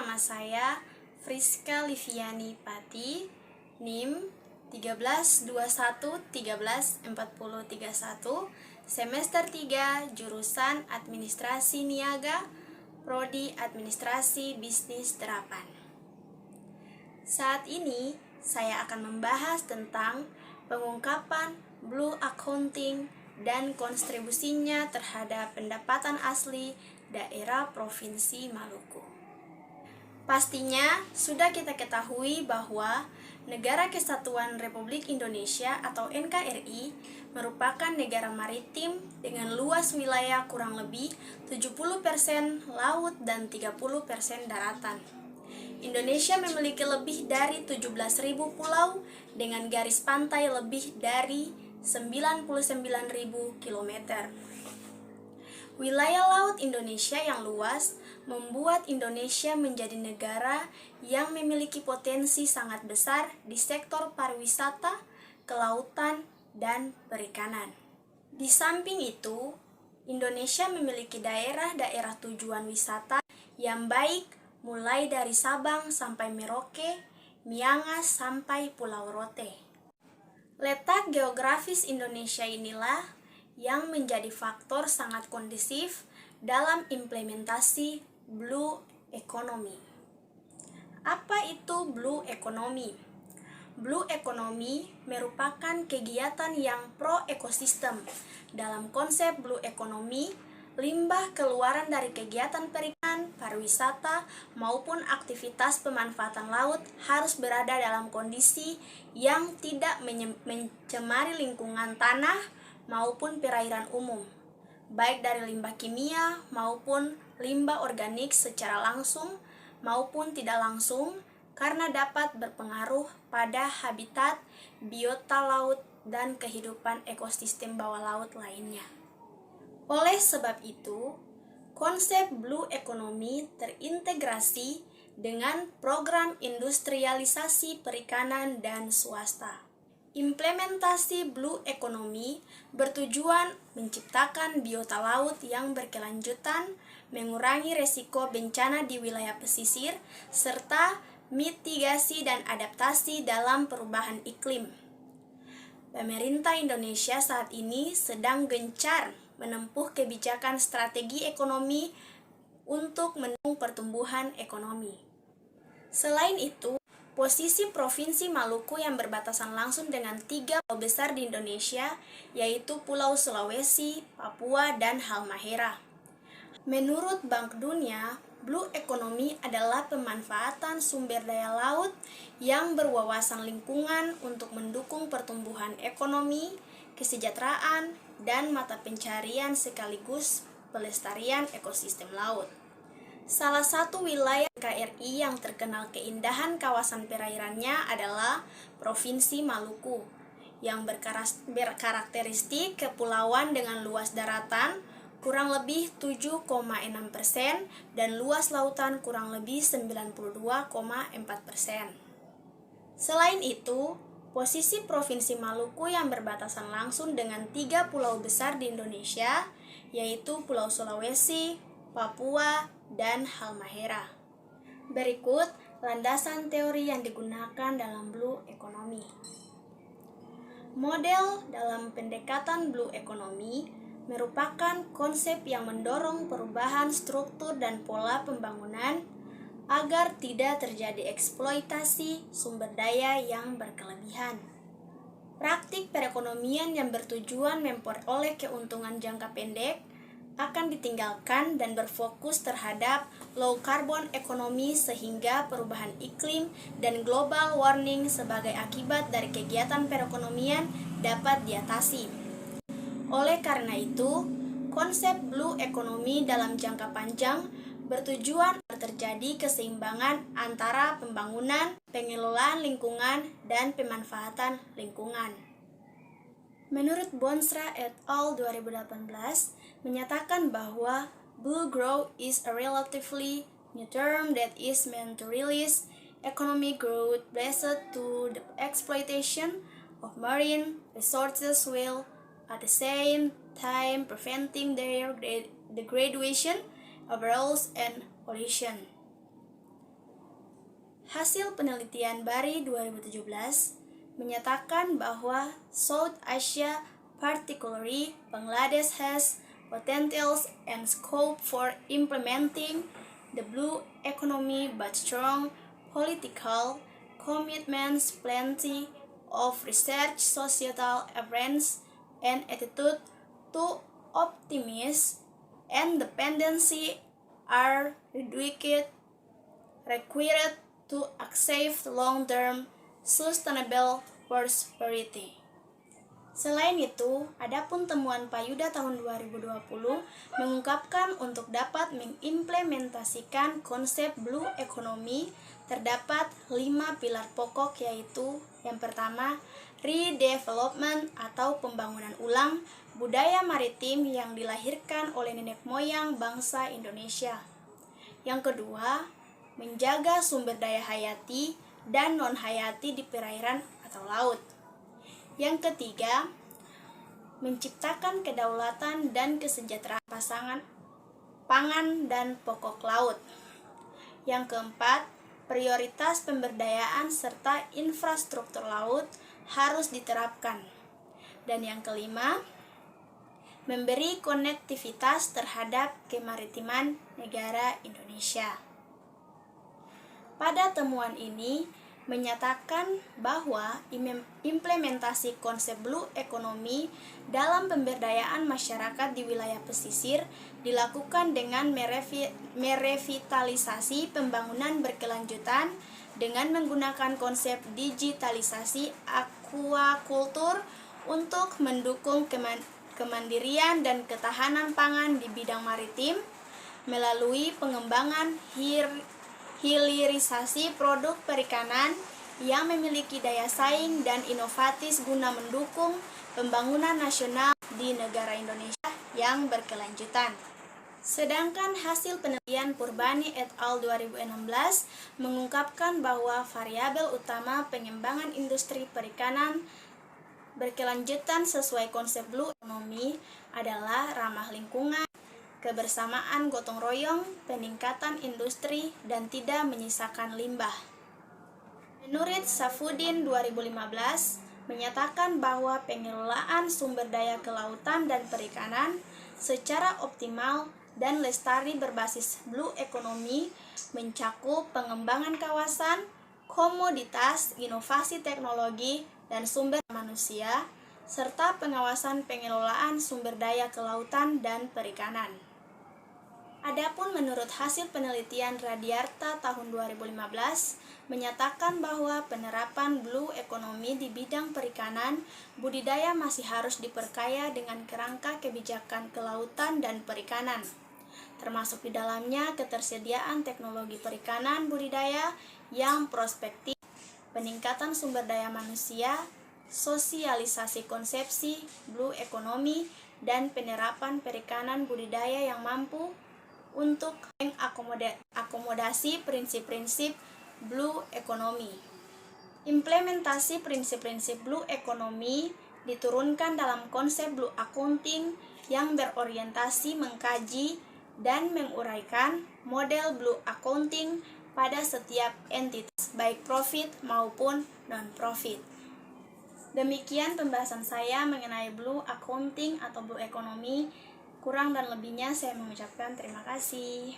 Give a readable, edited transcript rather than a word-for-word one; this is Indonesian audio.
nama saya Friska Liviani Pati, NIM 1321134031, semester 3, jurusan Administrasi Niaga, Prodi Administrasi Bisnis Terapan. Saat ini, saya akan membahas tentang pengungkapan Blue Accounting dan kontribusinya terhadap pendapatan asli daerah Provinsi Maluku. Pastinya sudah kita ketahui bahwa Negara Kesatuan Republik Indonesia atau NKRI merupakan negara maritim dengan luas wilayah kurang lebih 70% laut dan 30% daratan. Indonesia memiliki lebih dari 17.000 pulau dengan garis pantai lebih dari 99.000 km. Wilayah laut Indonesia yang luas membuat Indonesia menjadi negara yang memiliki potensi sangat besar di sektor pariwisata, kelautan, dan perikanan. Di samping itu, Indonesia memiliki daerah-daerah tujuan wisata yang baik mulai dari Sabang sampai Merauke, Miangas sampai Pulau Rote. Letak geografis Indonesia inilah yang menjadi faktor sangat kondusif dalam implementasi Blue Economy. Apa itu Blue Economy? Blue Economy merupakan kegiatan yang pro-ekosistem. Dalam konsep Blue Economy, limbah keluaran dari kegiatan perikanan, pariwisata, maupun aktivitas pemanfaatan laut harus berada dalam kondisi yang tidak mencemari lingkungan tanah maupun perairan umum, baik dari limbah kimia maupun limbah organik secara langsung maupun tidak langsung, karena dapat berpengaruh pada habitat, biota laut, dan kehidupan ekosistem bawah laut lainnya. Oleh sebab itu, konsep Blue Economy terintegrasi dengan program industrialisasi perikanan dan swasta. Implementasi Blue Economy bertujuan menciptakan biota laut yang berkelanjutan, mengurangi resiko bencana di wilayah pesisir, serta mitigasi dan adaptasi dalam perubahan iklim. Pemerintah Indonesia saat ini sedang gencar menempuh kebijakan strategi ekonomi untuk mendukung pertumbuhan ekonomi. Selain itu, posisi Provinsi Maluku yang berbatasan langsung dengan 3 pulau besar di Indonesia, yaitu Pulau Sulawesi, Papua, dan Halmahera. Menurut Bank Dunia, Blue Economy adalah pemanfaatan sumber daya laut yang berwawasan lingkungan untuk mendukung pertumbuhan ekonomi, kesejahteraan, dan mata pencarian sekaligus pelestarian ekosistem laut. Salah satu wilayah KRI yang terkenal keindahan kawasan perairannya adalah Provinsi Maluku, yang berkarakteristik kepulauan dengan luas daratan kurang lebih 7,6% dan luas lautan kurang lebih 92,4%. Selain itu, posisi Provinsi Maluku yang berbatasan langsung dengan 3 pulau besar di Indonesia, yaitu Pulau Sulawesi, Papua, dan Halmahera. Berikut landasan teori yang digunakan dalam Blue Economy. Model dalam pendekatan Blue Economy merupakan konsep yang mendorong perubahan struktur dan pola pembangunan agar tidak terjadi eksploitasi sumber daya yang berkelebihan. Praktik perekonomian yang bertujuan memperoleh keuntungan jangka pendek akan ditinggalkan dan berfokus terhadap low carbon ekonomi sehingga perubahan iklim dan global warming sebagai akibat dari kegiatan perekonomian dapat diatasi. Oleh karena itu, konsep Blue Economy dalam jangka panjang bertujuan terjadi keseimbangan antara pembangunan, pengelolaan lingkungan, dan pemanfaatan lingkungan. Menurut Bonsra et al. 2018, menyatakan bahwa Blue growth is a relatively new term that is meant to release economic growth based to the exploitation of marine resources while at the same time preventing their degradation, overalls, and pollution. Hasil penelitian BARI 2017 menyatakan bahwa South Asia, particularly Bangladesh, has potentials and scope for implementing the blue economy, but strong political commitments, plenty of research, societal awareness, and attitude to optimism and dependency are required to achieve long-term sustainable prosperity. Selain itu, adapun temuan Payuda tahun 2020 mengungkapkan untuk dapat mengimplementasikan konsep blue economy terdapat 5 pilar pokok, yaitu yang pertama, redevelopment atau pembangunan ulang budaya maritim yang dilahirkan oleh nenek moyang bangsa Indonesia. Yang kedua, menjaga sumber daya hayati dan non-hayati di perairan atau laut. Yang ketiga, menciptakan kedaulatan dan kesejahteraan pasangan pangan dan pokok laut. Yang keempat, prioritas pemberdayaan serta infrastruktur laut harus diterapkan. Dan yang kelima, memberi konektivitas terhadap kemaritiman negara Indonesia. Pada temuan ini menyatakan bahwa implementasi konsep blue economy dalam pemberdayaan masyarakat di wilayah pesisir dilakukan dengan merevitalisasi pembangunan berkelanjutan dengan menggunakan konsep digitalisasi aquaculture untuk mendukung kemandirian dan ketahanan pangan di bidang maritim melalui pengembangan hilirisasi produk perikanan yang memiliki daya saing dan inovatif guna mendukung pembangunan nasional di negara Indonesia yang berkelanjutan. Sedangkan hasil penelitian Purbani et al. 2016 mengungkapkan bahwa variabel utama pengembangan industri perikanan berkelanjutan sesuai konsep blue economy adalah ramah lingkungan, kebersamaan gotong royong, peningkatan industri, dan tidak menyisakan limbah. Menurut Safudin 2015, menyatakan bahwa pengelolaan sumber daya kelautan dan perikanan secara optimal dan lestari berbasis blue economy mencakup pengembangan kawasan, komoditas, inovasi teknologi, dan sumber manusia, serta pengawasan pengelolaan sumber daya kelautan dan perikanan. Adapun menurut hasil penelitian Radiarta tahun 2015 menyatakan bahwa penerapan blue economy di bidang perikanan budidaya masih harus diperkaya dengan kerangka kebijakan kelautan dan perikanan, termasuk di dalamnya ketersediaan teknologi perikanan budidaya yang prospektif, peningkatan sumber daya manusia, sosialisasi konsepsi blue economy, dan penerapan perikanan budidaya yang mampu untuk mengakomodasi prinsip-prinsip blue economy. Implementasi prinsip-prinsip blue economy diturunkan dalam konsep blue accounting yang berorientasi mengkaji dan menguraikan model blue accounting pada setiap entitas, baik profit maupun non-profit. Demikian pembahasan saya mengenai blue accounting atau blue economy. Kurang dan lebihnya saya mengucapkan terima kasih.